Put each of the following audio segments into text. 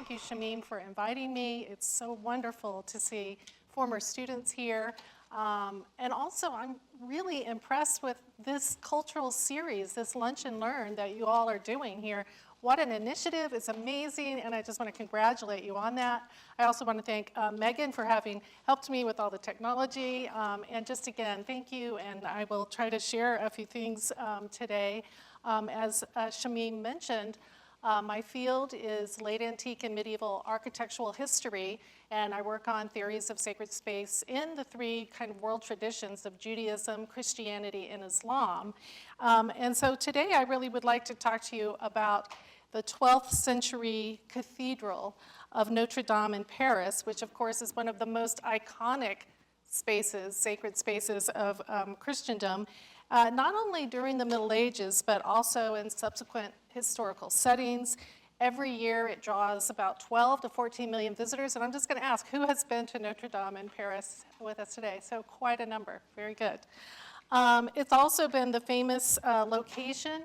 Thank you, Shamim, for inviting me. It's so wonderful to see former students here. And also, I'm really impressed with this cultural series, this Lunch and Learn that you all are doing here. What an initiative. It's amazing, and I just want to congratulate you on that. I also want to thank Megan for having helped me with all the technology. And just again, thank you, and I will try to share a few things today. As Shamim mentioned, my field is late antique and medieval architectural history, and I work on theories of sacred space in the three kind of world traditions of Judaism, Christianity, and Islam. And so today I really would like to talk to you about the 12th century cathedral of Notre-Dame in Paris, which of course is one of the most iconic spaces, sacred spaces of Christendom, not only during the Middle Ages, but also in subsequent historical settings. Every year it draws about 12 to 14 million visitors, and I'm just going to ask, who has been to Notre-Dame in Paris with us today? So quite a number, very good. It's also been the famous location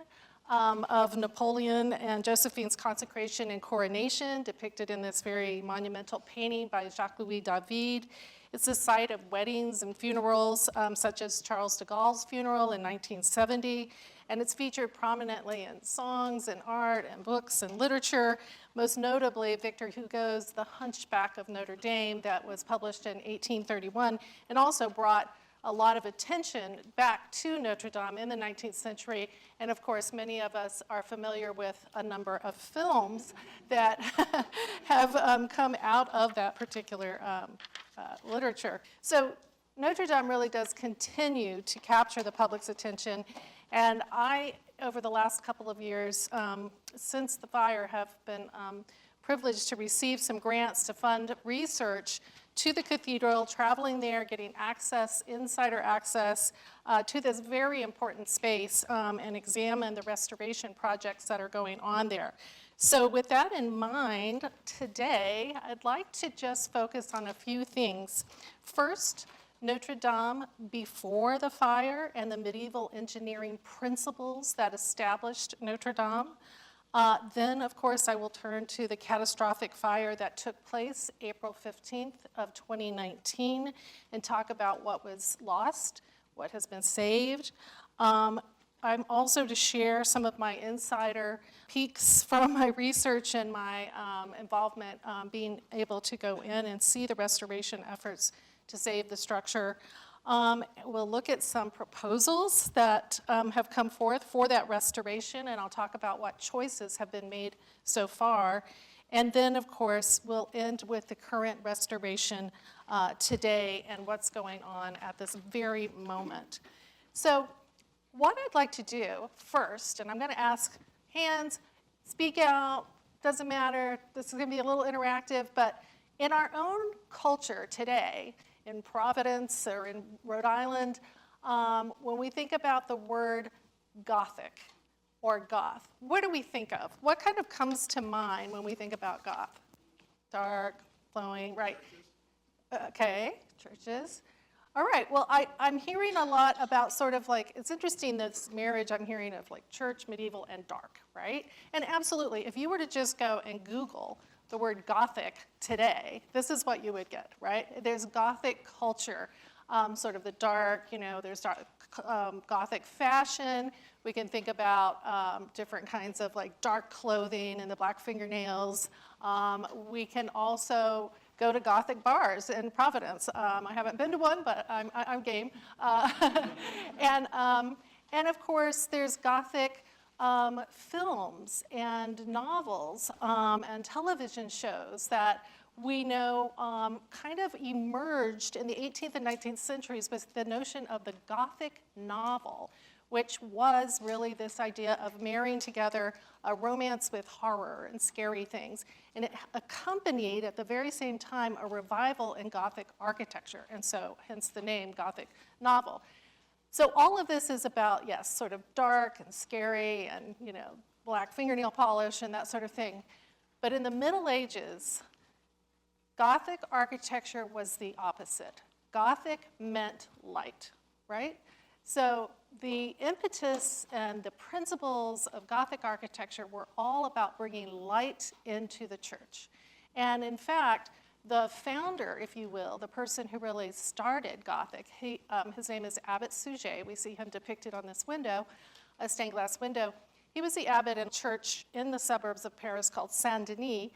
of Napoleon and Josephine's consecration and coronation, depicted in this very monumental painting by Jacques-Louis David. It's the site of weddings and funerals, such as Charles de Gaulle's funeral in 1970, and it's featured prominently in songs and art and books and literature, most notably Victor Hugo's The Hunchback of Notre Dame that was published in 1831, and also brought a lot of attention back to Notre Dame in the 19th century. And of course, many of us are familiar with a number of films that have come out of that particular literature. So Notre Dame really does continue to capture the public's attention. And I, over the last couple of years, since the fire, have been privileged to receive some grants to fund research to the cathedral, traveling there, getting access, insider access to this very important space and examine the restoration projects that are going on there. So with that in mind, today, I'd like to just focus on a few things. First, Notre Dame before the fire and the medieval engineering principles that established Notre Dame. Then, of course, I will turn to the catastrophic fire that took place April 15th of 2019 and talk about what was lost, what has been saved. I'm also to share some of my insider peeks from my research and my involvement being able to go in and see the restoration efforts to save the structure. We'll look at some proposals that have come forth for that restoration, and I'll talk about what choices have been made so far. And then, of course, we'll end with the current restoration today and what's going on at this very moment. So what I'd like to do first, and I'm going to ask hands, speak out, doesn't matter, this is going to be a little interactive, but in our own culture today, in Providence or in Rhode Island, when we think about the word Gothic or Goth, what do we think of? What kind of comes to mind when we think about Goth? Dark, flowing, right? Okay, churches. All right, well, I'm hearing a lot about sort of like, it's interesting this marriage I'm hearing of like church, medieval, and dark, right? And absolutely, if you were to just go and Google the word Gothic today, this is what you would get, right? There's Gothic culture, sort of the dark, you know, there's Gothic fashion. We can think about different kinds of like dark clothing and the black fingernails. We can also go to Gothic bars in Providence. I haven't been to one, but I'm game. And of course, there's Gothic films and novels and television shows that we know kind of emerged in the 18th and 19th centuries with the notion of the Gothic novel, which was really this idea of marrying together a romance with horror and scary things. And it accompanied, at the very same time, a revival in Gothic architecture, and so hence the name Gothic novel. So all of this is about, yes, sort of dark and scary and, you know, black fingernail polish and that sort of thing. But in the Middle Ages, Gothic architecture was the opposite. Gothic meant light, right? So the impetus and the principles of Gothic architecture were all about bringing light into the church. And in fact, the founder, if you will, the person who really started Gothic, his name is Abbot Suger. We see him depicted on this window, a stained glass window. He was the abbot in a church in the suburbs of Paris called Saint-Denis,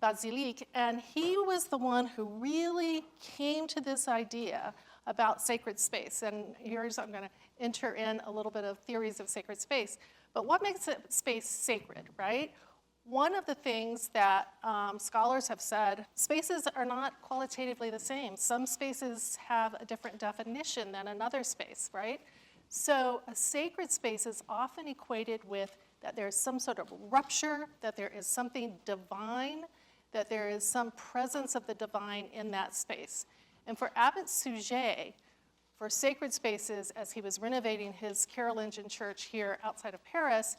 Basilique, and he was the one who really came to this idea about sacred space. And here's, I'm going to enter in a little bit of theories of sacred space. But what makes a space sacred, right? One of the things that scholars have said, spaces are not qualitatively the same. Some spaces have a different definition than another space, right? So a sacred space is often equated with that there's some sort of rupture, that there is something divine, that there is some presence of the divine in that space. And for Abbot Suger, for sacred spaces, as he was renovating his Carolingian church here outside of Paris,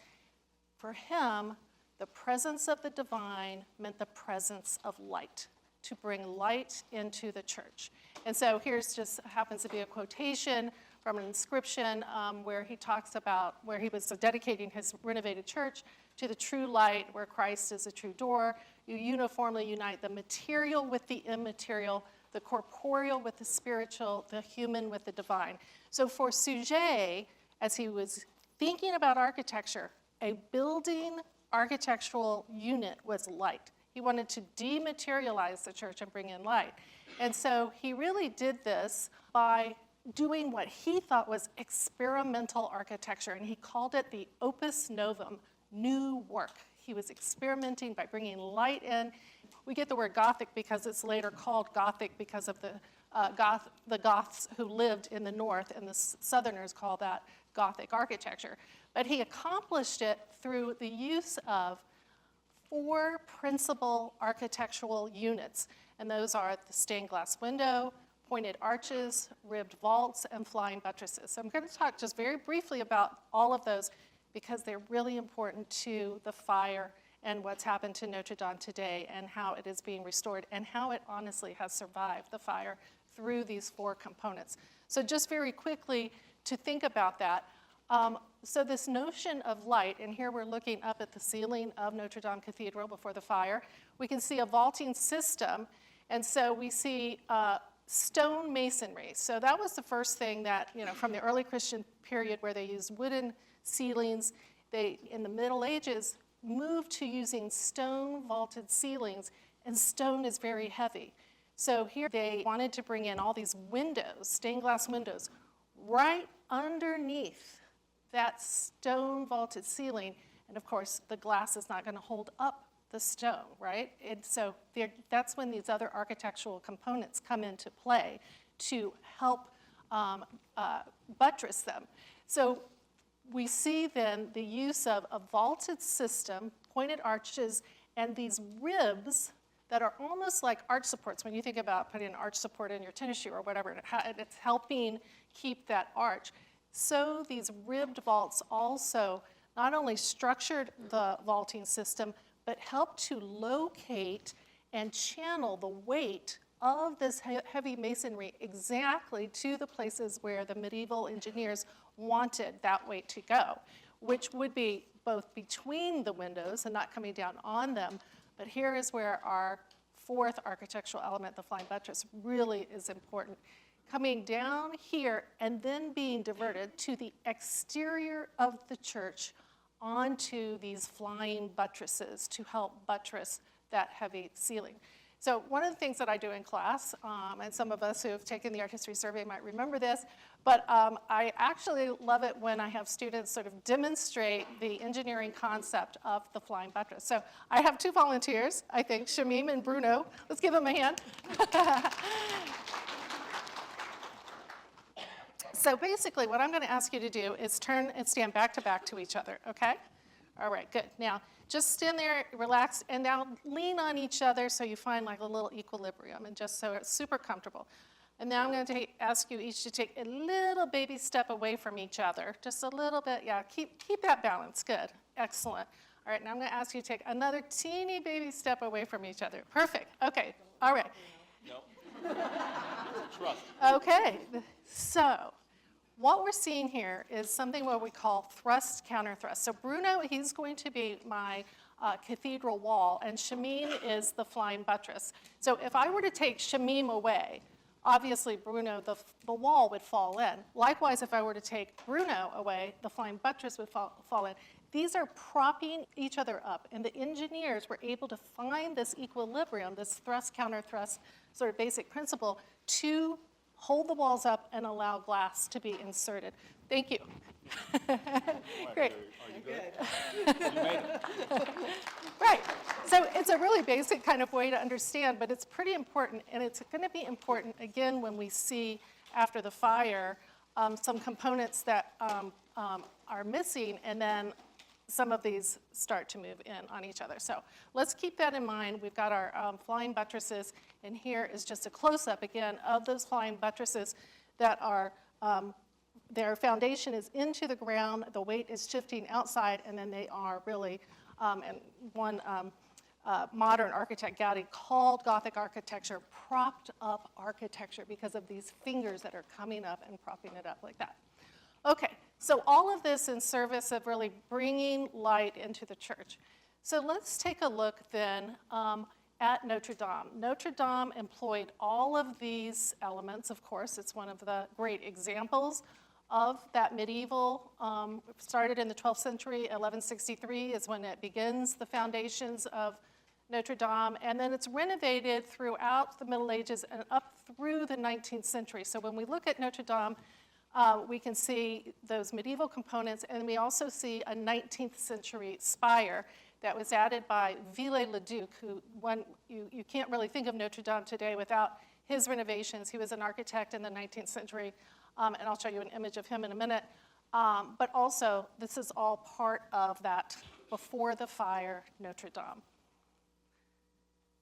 for him, the presence of the divine meant the presence of light, to bring light into the church. And so here's just happens to be a quotation from an inscription where he talks about where he was dedicating his renovated church to the true light, where Christ is the true door. You uniformly unite the material with the immaterial, the corporeal with the spiritual, the human with the divine. So for Suger, as he was thinking about architecture, a building architectural unit was light. He wanted to dematerialize the church and bring in light. And so he really did this by doing what he thought was experimental architecture, and he called it the opus novum, new work. He was experimenting by bringing light in. We get the word Gothic because it's later called Gothic because of the Goths who lived in the north, and the Southerners call that Gothic architecture. But he accomplished it through the use of 4 principal architectural units, and those are the stained glass window, pointed arches, ribbed vaults, and flying buttresses. So I'm going to talk just very briefly about all of those because they're really important to the fire and what's happened to Notre-Dame today and how it is being restored and how it honestly has survived the fire through these 4 components. So just very quickly to think about that. So this notion of light, and here we're looking up at the ceiling of Notre-Dame Cathedral before the fire, we can see a vaulting system, and so we see stone masonry. So that was the first thing that, from the early Christian period where they used wooden ceilings, they, in the Middle Ages, moved to using stone vaulted ceilings, and stone is very heavy. So here they wanted to bring in all these windows, stained glass windows, right underneath that stone vaulted ceiling, and of course the glass is not going to hold up the stone, right? And so that's when these other architectural components come into play to help buttress them. So we see then the use of a vaulted system, pointed arches, and these ribs that are almost like arch supports. When you think about putting an arch support in your tennis shoe or whatever, it's helping keep that arch. So these ribbed vaults also not only structured the vaulting system, but helped to locate and channel the weight of this heavy masonry exactly to the places where the medieval engineers wanted that weight to go, which would be both between the windows and not coming down on them. But here is where our 4th architectural element, the flying buttress, really is important. Coming down here and then being diverted to the exterior of the church onto these flying buttresses to help buttress that heavy ceiling. So one of the things that I do in class, and some of us who have taken the art history survey might remember this, but I actually love it when I have students sort of demonstrate the engineering concept of the flying buttress. So I have 2 volunteers, I think, Shamim and Bruno. Let's give them a hand. So basically, what I'm going to ask you to do is turn and stand back to back to each other, okay? All right, good. Now, just stand there, relax, and now lean on each other so you find like a little equilibrium and just so it's super comfortable. And now I'm going to ask you each to take a little baby step away from each other, just a little bit. Yeah, keep that balance. Good. Excellent. All right, now I'm going to ask you to take another teeny baby step away from each other. Perfect. Okay. All right. No. Trust. Okay. So what we're seeing here is something what we call thrust, counter thrust. So Bruno, he's going to be my cathedral wall, and shamim is the flying buttress. So if I were to take shamim away, obviously, Bruno, the wall would fall in. Likewise, if I were to take Bruno away, the flying buttress would fall in. These are propping each other up, and the engineers were able to find this equilibrium, this thrust, counter thrust, sort of basic principle, to hold the walls up and allow glass to be inserted. Thank you. Great. Are you good? You made it. Right. So it's a really basic kind of way to understand, but it's pretty important, and it's going to be important, again, when we see after the fire some components that are missing, and then some of these start to move in on each other. So let's keep that in mind. We've got our flying buttresses, and here is just a close-up, again, of those flying buttresses that are, their foundation is into the ground, the weight is shifting outside, and then they are really, and one modern architect, Gaudi, called Gothic architecture propped up architecture because of these fingers that are coming up and propping it up like that. Okay, so all of this in service of really bringing light into the church. So let's take a look then at Notre-Dame. Notre-Dame employed all of these elements, of course. It's one of the great examples of that medieval, started in the 12th century, 1163 is when it begins, the foundations of Notre-Dame, and then it's renovated throughout the Middle Ages and up through the 19th century. So when we look at Notre-Dame, we can see those medieval components, and we also see a 19th century spire that was added by Viollet-le-Duc, who you can't really think of Notre-Dame today without his renovations. He was an architect in the 19th century, and I'll show you an image of him in a minute. But also, this is all part of that before the fire Notre-Dame.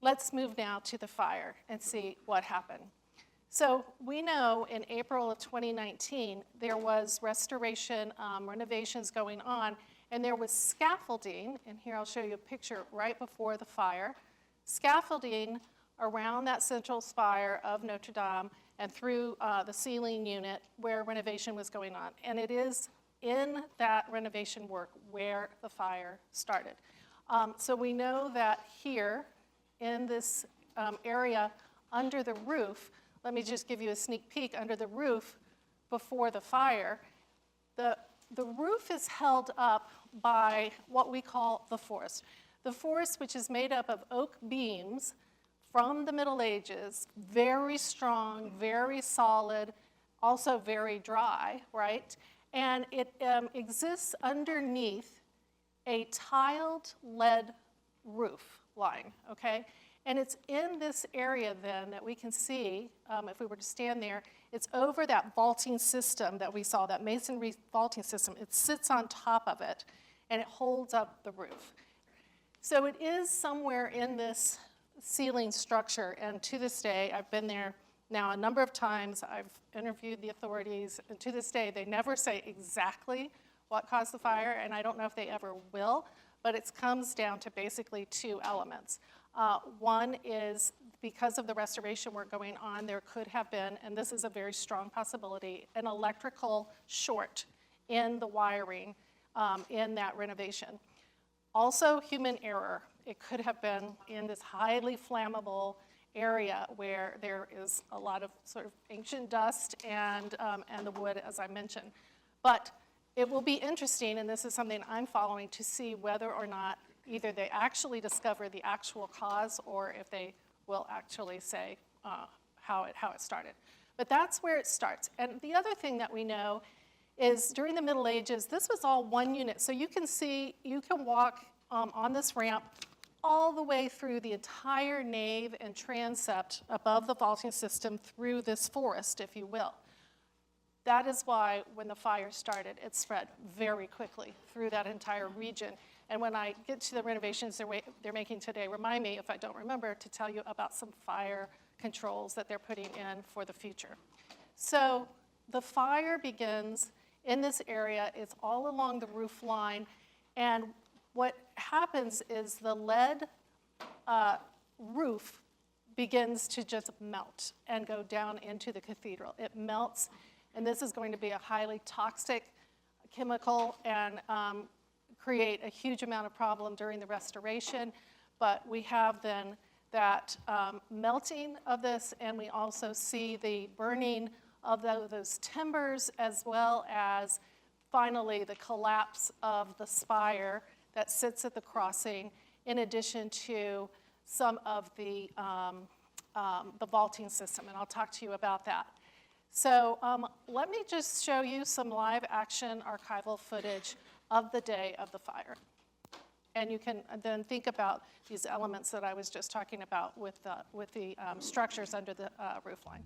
Let's move now to the fire and see what happened. So we know in April of 2019, there was restoration, renovations going on, and there was scaffolding, and here I'll show you a picture right before the fire, scaffolding around that central spire of Notre Dame and through the ceiling unit where renovation was going on. And it is in that renovation work where the fire started. So we know that here in this area under the roof, let me just give you a sneak peek under the roof before the fire. The roof is held up by what we call the forest. The forest, which is made up of oak beams from the Middle Ages, very strong, very solid, also very dry, right? And it exists underneath a tiled lead roof line, okay? And it's in this area then that we can see, if we were to stand there, it's over that vaulting system that we saw, that masonry vaulting system. It sits on top of it, and it holds up the roof. So it is somewhere in this ceiling structure, and to this day, I've been there now a number of times. I've interviewed the authorities, and to this day, they never say exactly what caused the fire, and I don't know if they ever will, but it comes down to basically two elements. One is because of the restoration work going on, there could have been, and this is a very strong possibility, an electrical short in the wiring in that renovation. Also, human error. It could have been in this highly flammable area where there is a lot of sort of ancient dust and the wood, as I mentioned. But it will be interesting, and this is something I'm following, to see whether or not either they actually discover the actual cause or if they will actually say how it started. But that's where it starts. And the other thing that we know is during the Middle Ages, this was all one unit. So you can see, you can walk on this ramp all the way through the entire nave and transept above the vaulting system through this forest, if you will. That is why when the fire started, it spread very quickly through that entire region. And when I get to the renovations they're making today, remind me, if I don't remember, to tell you about some fire controls that they're putting in for the future. So the fire begins in this area. It's all along the roof line. And what happens is the lead roof begins to just melt and go down into the cathedral. It melts, and this is going to be a highly toxic chemical and create a huge amount of problem during the restoration. But we have then that melting of this, and we also see the burning of those timbers, as well as finally the collapse of the spire that sits at the crossing, in addition to some of the vaulting system, and I'll talk to you about that. So let me just show you some live action archival footage of the day of the fire. And you can then think about these elements that I was just talking about with the structures under the roofline.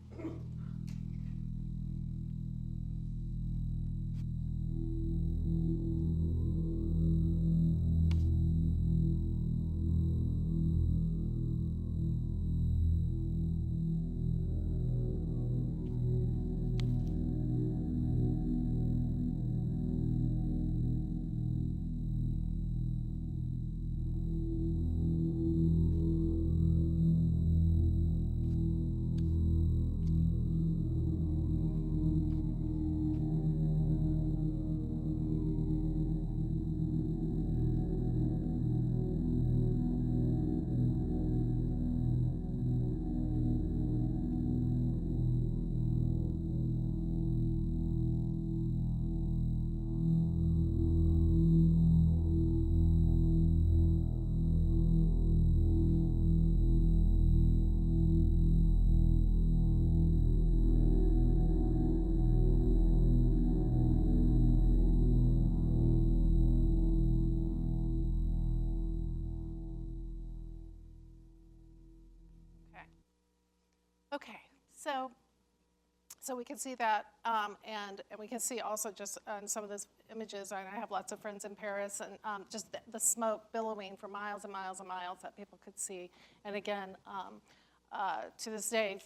Okay, so we can see that, and we can see also just on some of those images, and I have lots of friends in Paris, and just the smoke billowing for miles and miles and miles that people could see. And again, to this day,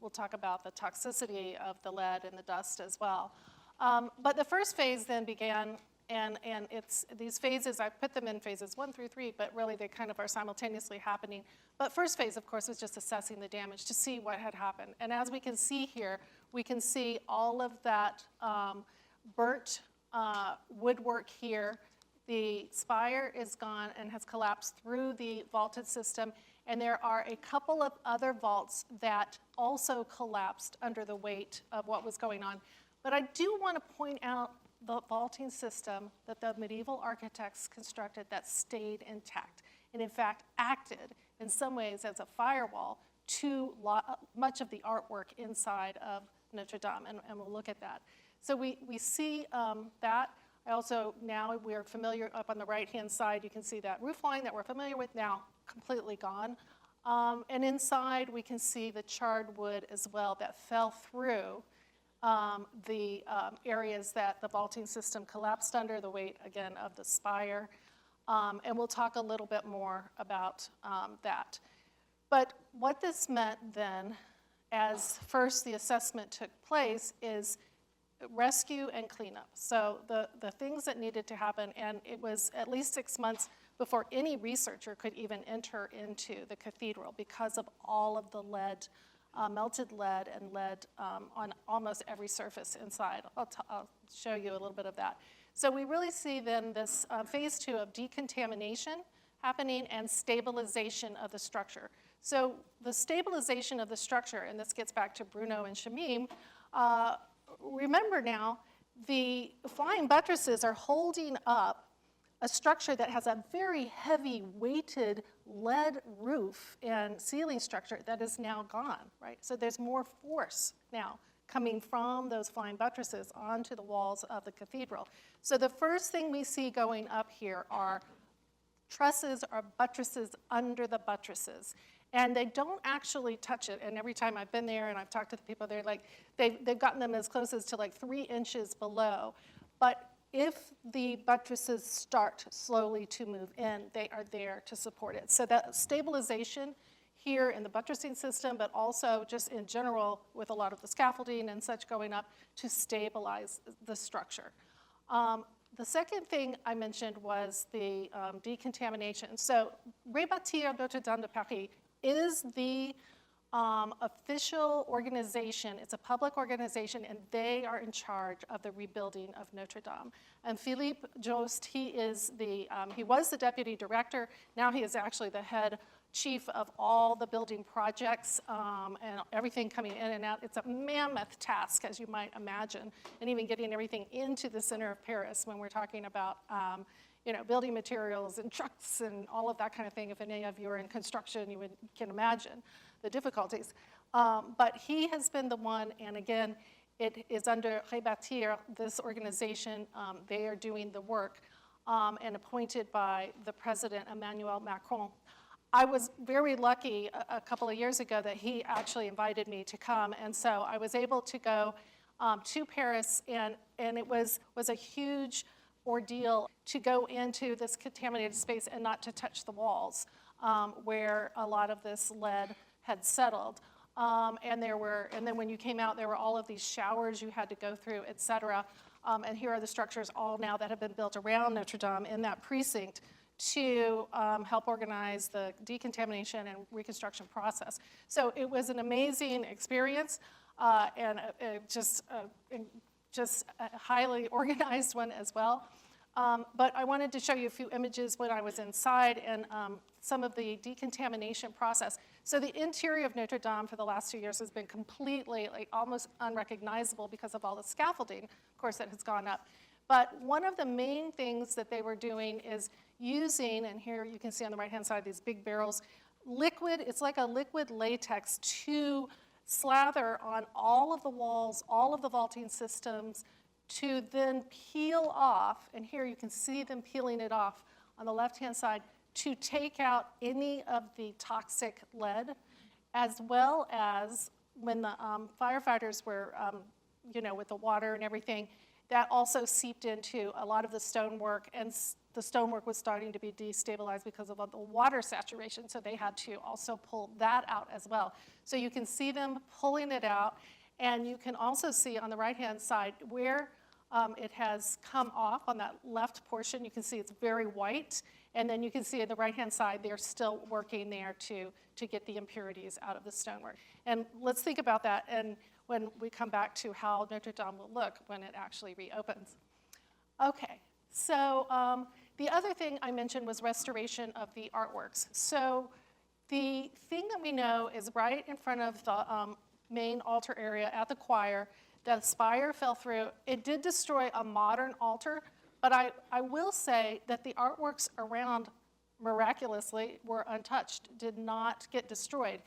we'll talk about the toxicity of the lead and the dust as well. But the first phase then began, and it's these phases, I put them in phases 1 through 3, but really they kind of are simultaneously happening. But first phase, of course, was just assessing the damage to see what had happened. And as we can see here, we can see all of that burnt woodwork here. The spire is gone and has collapsed through the vaulted system. And there are a couple of other vaults that also collapsed under the weight of what was going on. But I do want to point out the vaulting system that the medieval architects constructed that stayed intact, and in fact acted in some ways as a firewall to much of the artwork inside of Notre-Dame, and we'll look at that. So we see that. I also, now we're familiar, up on the right-hand side, you can see that roof line that we're familiar with, now completely gone. And inside we can see the charred wood as well that fell through the areas that the vaulting system collapsed under, the weight, again, of the spire. And we'll talk a little bit more about that. But what this meant then, as first the assessment took place, is rescue and cleanup. So the things that needed to happen, and it was at least 6 months before any researcher could even enter into the cathedral because of all of the lead, melted lead and lead on almost every surface inside. I'll show you a little bit of that. So we really see then this phase 2 of decontamination happening and stabilization of the structure. So the stabilization of the structure, and this gets back to Bruno and Shamim, remember now, the flying buttresses are holding up a structure that has a very heavy weighted lead roof and ceiling structure that is now gone, right? So there's more force now coming from those flying buttresses onto the walls of the cathedral. So the first thing we see going up here are trusses or buttresses under the buttresses. And they don't actually touch it. And every time I've been there and I've talked to the people, they're like, they've gotten them as close as to like 3 inches below. But if the buttresses start slowly to move in, they are there to support it. So that stabilization here in the buttressing system, but also just in general with a lot of the scaffolding and such going up to stabilize the structure. The second thing I mentioned was the decontamination. So Rebâtir Notre-Dame de Paris is the official organization. It's a public organization, and they are in charge of the rebuilding of Notre Dame. And Philippe Jost, he was the deputy director. Now he is actually the head chief of all the building projects and everything coming in and out. It's a mammoth task, as you might imagine, and even getting everything into the center of Paris when we're talking about building materials and trucks and all of that kind of thing. If any of you are in construction, you can imagine the difficulties. But he has been the one, and again, it is under Rebâtir, this organization. They are doing the work and appointed by the president, Emmanuel Macron. I was very lucky a couple of years ago that he actually invited me to come, and so I was able to go to Paris, and it was a huge ordeal to go into this contaminated space and not to touch the walls where a lot of this lead had settled. And then when you came out, there were all of these showers you had to go through, et cetera. And here are the structures all now that have been built around Notre Dame in that precinct to help organize the decontamination and reconstruction process. So it was an amazing experience and just a highly organized one as well. But I wanted to show you a few images when I was inside and some of the decontamination process. So the interior of Notre Dame for the last 2 years has been completely, almost unrecognizable because of all the scaffolding, of course, that has gone up. But one of the main things that they were doing is using, and here you can see on the right-hand side these big barrels, liquid, it's like a liquid latex to slather on all of the walls, all of the vaulting systems, to then peel off, and here you can see them peeling it off on the left-hand side, to take out any of the toxic lead, as well as when the firefighters were, with the water and everything, that also seeped into a lot of the stonework, and the stonework was starting to be destabilized because of the water saturation, so they had to also pull that out as well. So you can see them pulling it out, and you can also see on the right-hand side where it has come off on that left portion. You can see it's very white, and then you can see on the right-hand side they're still working there to get the impurities out of the stonework. And let's think about that and when we come back to how Notre Dame will look when it actually reopens. Okay, so the other thing I mentioned was restoration of the artworks. So the thing that we know is right in front of the main altar area at the choir, the spire fell through. It did destroy a modern altar, but I will say that the artworks around miraculously were untouched, did not get destroyed.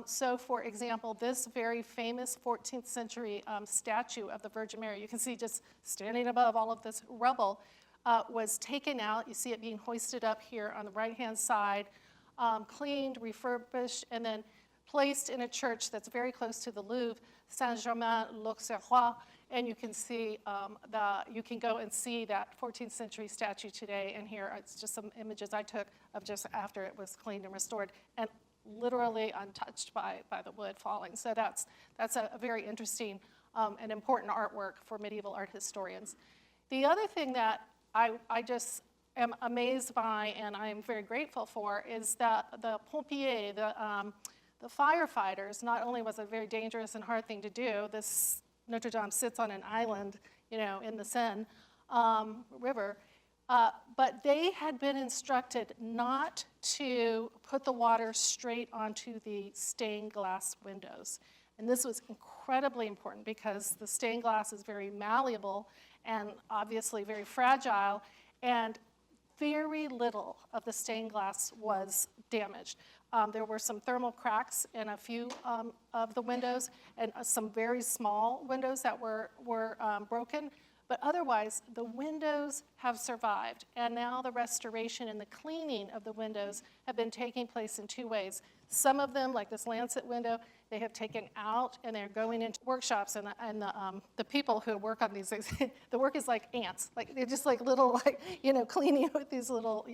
So for example, this very famous 14th century statue of the Virgin Mary, you can see just standing above all of this rubble, was taken out. You see it being hoisted up here on the right-hand side, cleaned, refurbished, and then placed in a church that's very close to the Louvre, Saint-Germain-l'Auxerrois, and you can see you can go and see that 14th century statue today. And here it's just some images I took of just after it was cleaned and restored, and literally untouched by the wood falling. So that's a very interesting and important artwork for medieval art historians. The other thing that I just am amazed by and I am very grateful for is that the pompiers, the firefighters, not only was it a very dangerous and hard thing to do, this Notre Dame sits on an island, in the Seine River, but they had been instructed not to put the water straight onto the stained glass windows. And this was incredibly important because the stained glass is very malleable and obviously very fragile, and very little of the stained glass was damaged. There were some thermal cracks in a few of the windows and some very small windows that were broken. But otherwise, the windows have survived, and now the restoration and the cleaning of the windows have been taking place in two ways. Some of them, like this Lancet window, they have taken out, and they're going into workshops, and the people who work on these things, the work is like ants. Like they're just like little, cleaning with these little,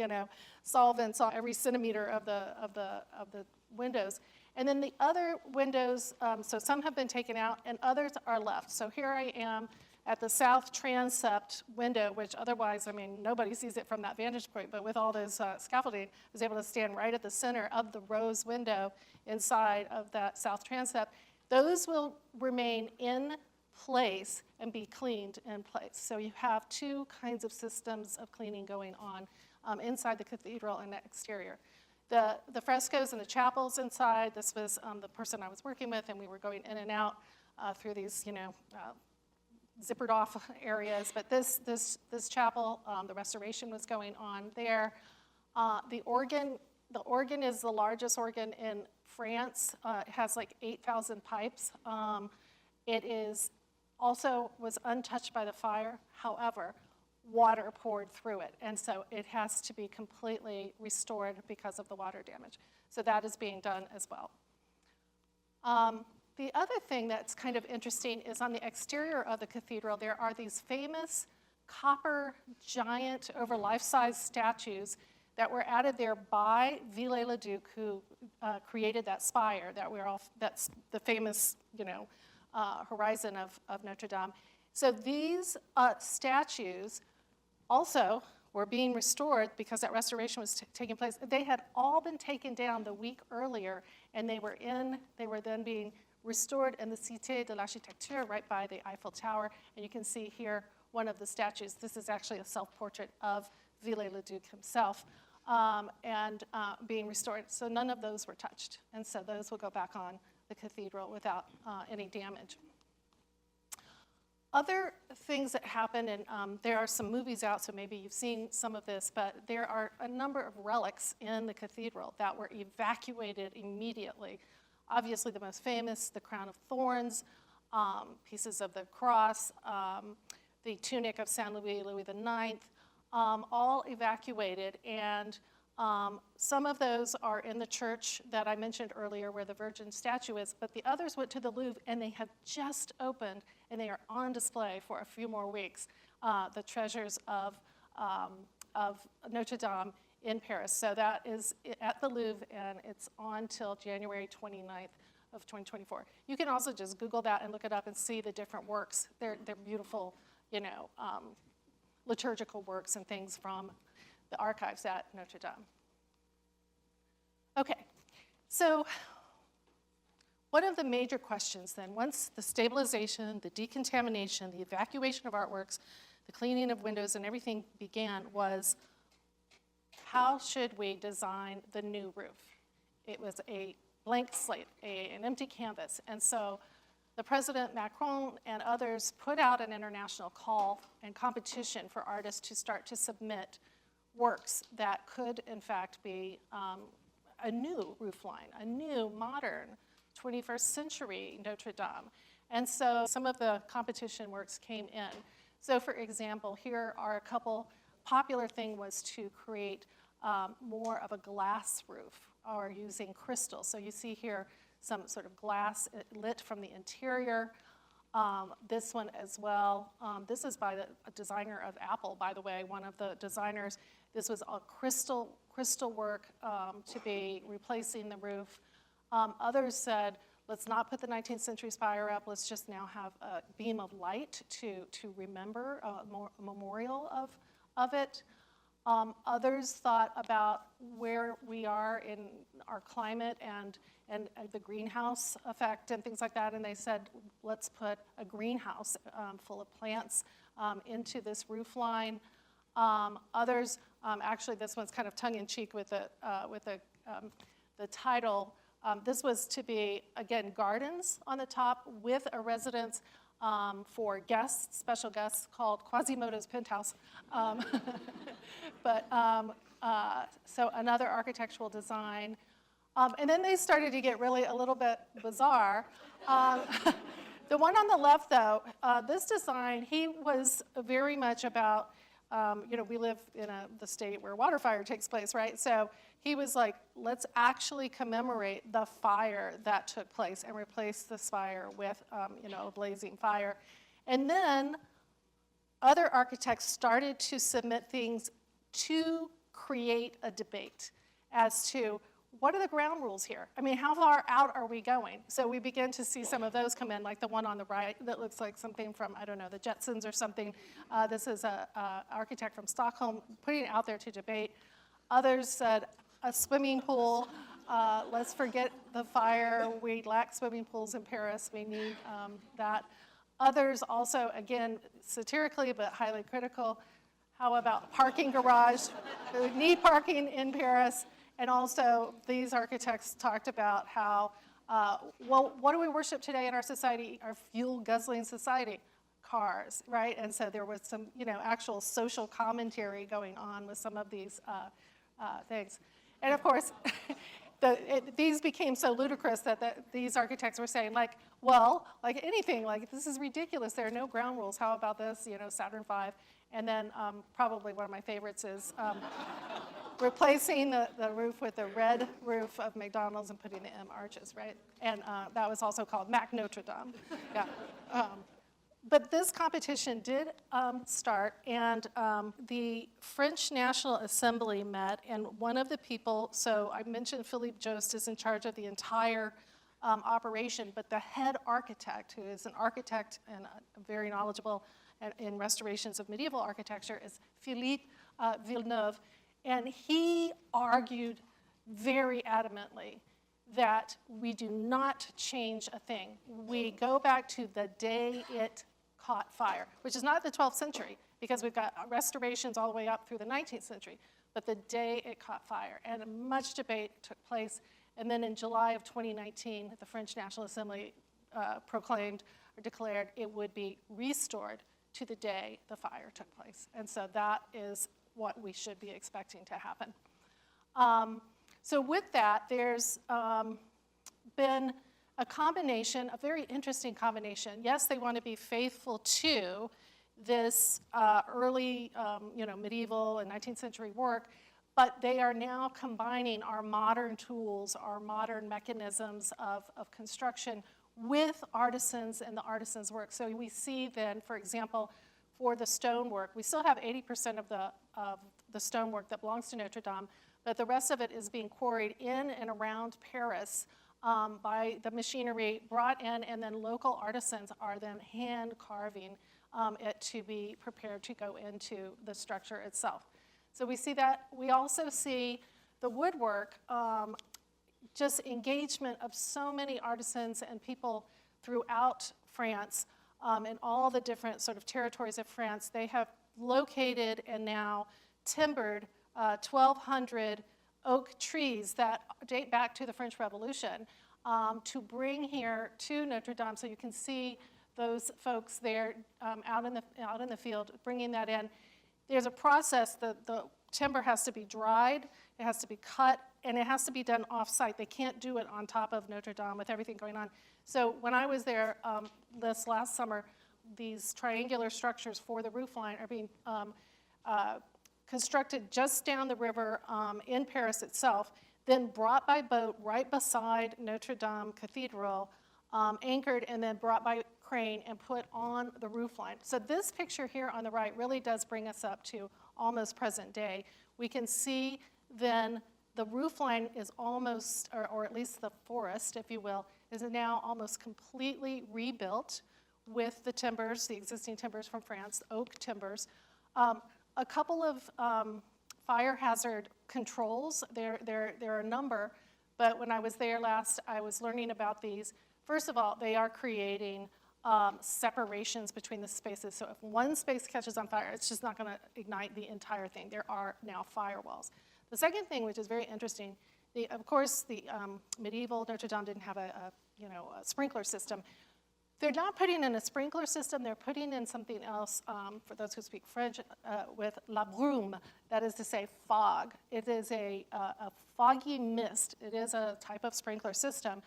solvents on every centimeter of the windows. And then the other windows, so some have been taken out, and others are left. So here I am at the south transept window, which otherwise, I mean, nobody sees it from that vantage point, but with all those scaffolding, I was able to stand right at the center of the rose window inside of that south transept. Those will remain in place and be cleaned in place. So you have two kinds of systems of cleaning going on inside the cathedral and the exterior. The frescoes and the chapels inside, this was the person I was working with, and we were going in and out through these, zippered off areas. But this chapel, the restoration was going on there. The organ is the largest organ in France. It has like 8,000 pipes. It is also was untouched by the fire. However, water poured through it, and so it has to be completely restored because of the water damage. So that is being done as well. The other thing that's kind of interesting is on the exterior of the cathedral, there are these famous copper giant over life-size statues that were added there by Viollet-le-Duc, who created that spire that's the famous, horizon of Notre-Dame. So these statues also were being restored because that restoration was taking place. They had all been taken down the week earlier, and they were then being restored in the Cité de l'Architecture right by the Eiffel Tower. And you can see here one of the statues. This is actually a self-portrait of Viollet-le-Duc himself and being restored. So none of those were touched. And so those will go back on the cathedral without any damage. Other things that happen, and there are some movies out, so maybe you've seen some of this, but there are a number of relics in the cathedral that were evacuated immediately. Obviously, the most famous, the crown of thorns, pieces of the cross, the tunic of Saint Louis, Louis IX, all evacuated. And some of those are in the church that I mentioned earlier where the Virgin statue is, but the others went to the Louvre, and they have just opened, and they are on display for a few more weeks, the treasures of Notre-Dame in Paris. So that is at the Louvre, and it's on till January 29th of 2024. You can also just Google that and look it up and see the different works. They're beautiful, liturgical works and things from the archives at Notre-Dame. Okay, so one of the major questions then, once the stabilization, the decontamination, the evacuation of artworks, the cleaning of windows and everything began was, how should we design the new roof? It was a blank slate, an empty canvas. And so the President Macron and others put out an international call and competition for artists to start to submit works that could, in fact, be a new roofline, a new, modern, 21st century Notre-Dame. And so some of the competition works came in. So for example, here are a couple. Popular thing was to create more of a glass roof or using crystal. So you see here some sort of glass lit from the interior. This one as well. This is by the designer of Apple, by the way, one of the designers. This was a crystal work to be replacing the roof. Others said, let's not put the 19th century spire up. Let's just now have a beam of light to remember a memorial of it. Others thought about where we are in our climate and the greenhouse effect and things like that, and they said, let's put a greenhouse full of plants into this roof line. Others, actually this one's kind of tongue-in-cheek with the title. This was to be, again, gardens on the top with a residence for guests, special guests, called Quasimodo's Penthouse. So another architectural design. And then they started to get really a little bit bizarre. The one on the left, though, this design, he was very much about, we live in the state where water fire takes place, right? So he was like, let's actually commemorate the fire that took place and replace the spire with, a blazing fire. And then other architects started to submit things to create a debate as to what are the ground rules here? I mean, how far out are we going? So we begin to see some of those come in, like the one on the right that looks like something from, I don't know, the Jetsons or something. This is an architect from Stockholm putting it out there to debate. Others said a swimming pool. Let's forget the fire. We lack swimming pools in Paris. We need that. Others also, again, satirically but highly critical. How about parking garage? We need parking in Paris. And also, these architects talked about how, well, what do we worship today in our society, our fuel-guzzling society? Cars, right? And so there was some, actual social commentary going on with some of these things. And of course, these became so ludicrous that these architects were saying, like, well, like anything, like this is ridiculous. There are no ground rules. How about this, Saturn V? And then probably one of my favorites is replacing the roof with the red roof of McDonald's and putting the M arches, right? And that was also called Mac Notre-Dame. Yeah. But this competition did start, and the French National Assembly met, and one of the people, so I mentioned Philippe Jost is in charge of the entire operation, but the head architect, who is an architect and very knowledgeable in restorations of medieval architecture, is Philippe Villeneuve, and he argued very adamantly that we do not change a thing. We go back to the day it caught fire, which is not the 12th century, because we've got restorations all the way up through the 19th century, but the day it caught fire. And much debate took place. And then in July of 2019, the French National Assembly proclaimed or declared it would be restored to the day the fire took place. And so that is what we should be expecting to happen. So with that, there's been a combination, a very interesting combination. Yes, they want to be faithful to this early, medieval and 19th century work, but they are now combining our modern tools, our modern mechanisms of construction with artisans and the artisans' work. So we see then, for example, for the stonework, we still have 80% of the stonework that belongs to Notre-Dame, but the rest of it is being quarried in and around Paris by the machinery brought in, and then local artisans are then hand carving it to be prepared to go into the structure itself. So we see that. We also see the woodwork, just engagement of so many artisans and people throughout France in all the different sort of territories of France. They have located and now timbered 1,200 oak trees that date back to the French Revolution to bring here to Notre-Dame. So you can see those folks there out in the field bringing that in. There's a process. The timber has to be dried, it has to be cut, and it has to be done off-site. They can't do it on top of Notre-Dame with everything going on. So when I was there this last summer, these triangular structures for the roofline are being constructed just down the river in Paris itself, then brought by boat right beside Notre-Dame Cathedral, anchored, and then brought by crane and put on the roofline. So this picture here on the right really does bring us up to almost present day. We can see then the roofline is almost, or at least the forest, if you will, is now almost completely rebuilt with the timbers, the existing timbers from France, oak timbers. A couple of fire hazard controls. There are a number, but when I was there last, I was learning about these. First of all, they are creating separations between the spaces. So if one space catches on fire, it's just not going to ignite the entire thing. There are now firewalls. The second thing, which is very interesting, of course, the medieval Notre-Dame didn't have a sprinkler system. They're not putting in a sprinkler system, they're putting in something else, for those who speak French, with la brume, that is to say fog. It is a foggy mist. It is a type of sprinkler system,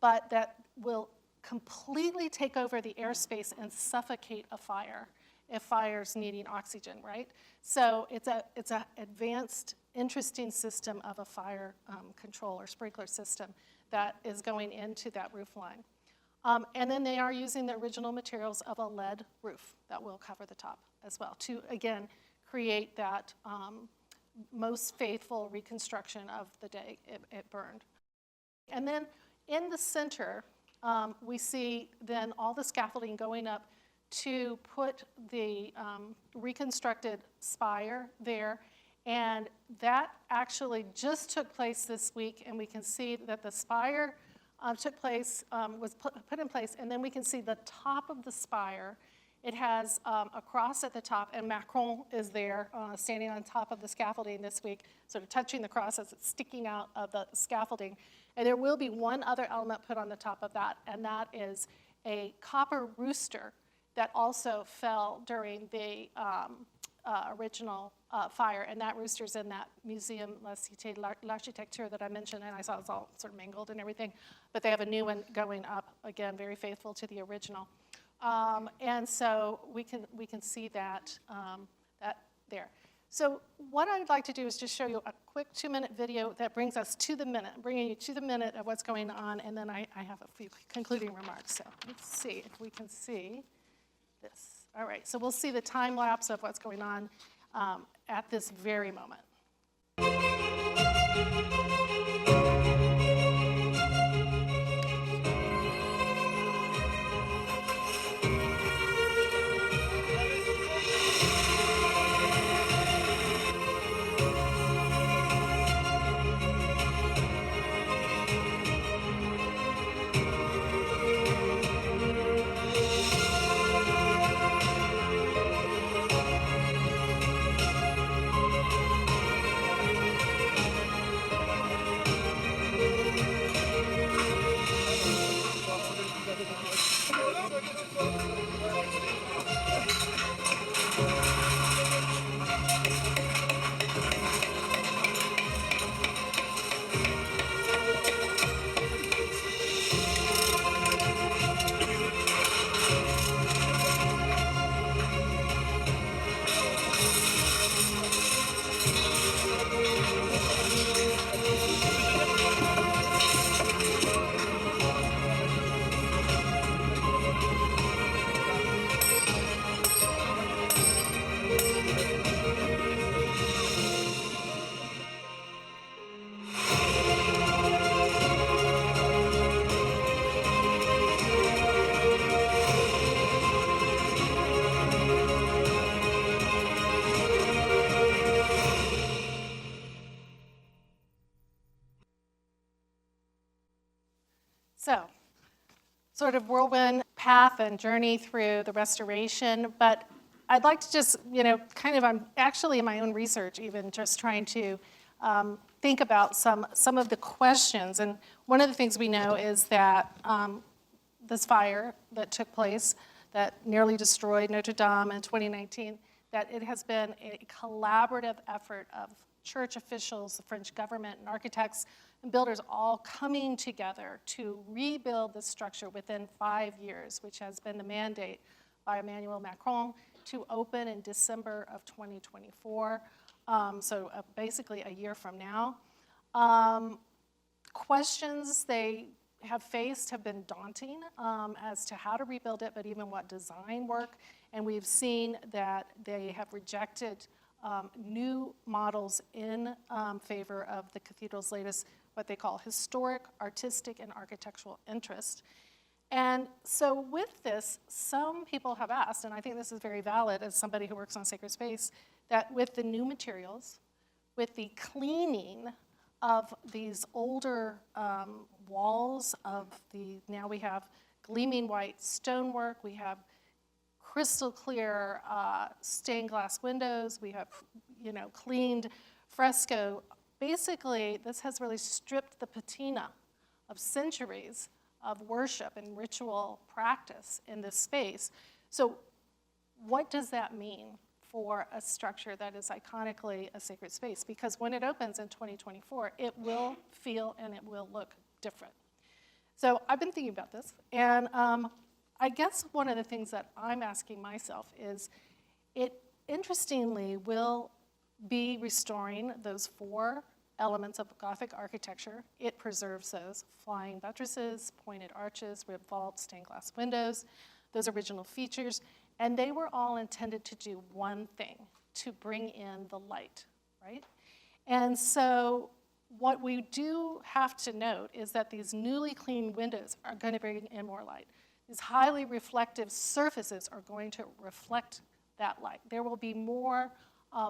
but that will completely take over the airspace and suffocate a fire if fire's needing oxygen, right? So it's an advanced, interesting system of a fire control or sprinkler system that is going into that roof line. And then they are using the original materials of a lead roof that will cover the top as well to, again, create that most faithful reconstruction of the day it burned. And then in the center, we see then all the scaffolding going up to put the reconstructed spire there. And that actually just took place this week, and we can see that the spire took place, was put in place, and then we can see the top of the spire. It has a cross at the top, and Macron is there standing on top of the scaffolding this week, sort of touching the cross as it's sticking out of the scaffolding. And there will be one other element put on the top of that, and that is a copper rooster that also fell during the original fire, and that rooster's in that Museum La Cité de l'Architecture that I mentioned, and I saw it's all sort of mangled and everything, but they have a new one going up, again, very faithful to the original. And so we can see that, that there. So what I'd like to do is just show you a quick 2-minute video that brings us to the minute, bringing you to the minute of what's going on, and then I have a few concluding remarks. So let's see if we can see this. All right, so we'll see the time lapse of what's going on at this very moment. So, sort of whirlwind path and journey through the restoration, but I'd like to just, I'm actually in my own research even just trying to think about some of the questions. And one of the things we know is that this fire that took place that nearly destroyed Notre-Dame in 2019, that it has been a collaborative effort of church officials, the French government, and architects and builders all coming together to rebuild the structure within 5 years, which has been the mandate by Emmanuel Macron to open in December of 2024, so basically a year from now. Questions they have faced have been daunting as to how to rebuild it, but even what design work, and we've seen that they have rejected new models in favor of the cathedral's latest, what they call historic, artistic, and architectural interest. And so with this, some people have asked, and I think this is very valid as somebody who works on sacred space, that with the new materials, with the cleaning of these older walls of now we have gleaming white stonework, we have crystal clear stained glass windows, we have cleaned fresco. Basically, this has really stripped the patina of centuries of worship and ritual practice in this space. So what does that mean for a structure that is iconically a sacred space? Because when it opens in 2024, it will feel and it will look different. So I've been thinking about this, and I guess one of the things that I'm asking myself is, it interestingly will be restoring those 4 elements of Gothic architecture. It preserves those: flying buttresses, pointed arches, ribbed vaults, stained glass windows, those original features, and they were all intended to do one thing: to bring in the light, right? And so what we do have to note is that these newly cleaned windows are going to bring in more light. These highly reflective surfaces are going to reflect that light. There will be more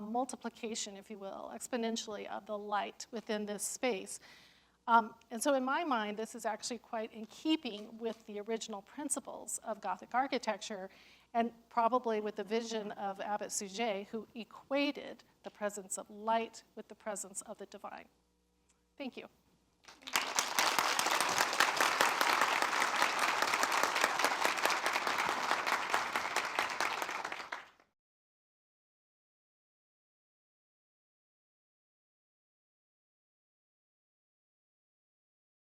multiplication, if you will, exponentially of the light within this space. And so in my mind, this is actually quite in keeping with the original principles of Gothic architecture and probably with the vision of Abbot Suger, who equated the presence of light with the presence of the divine. Thank you.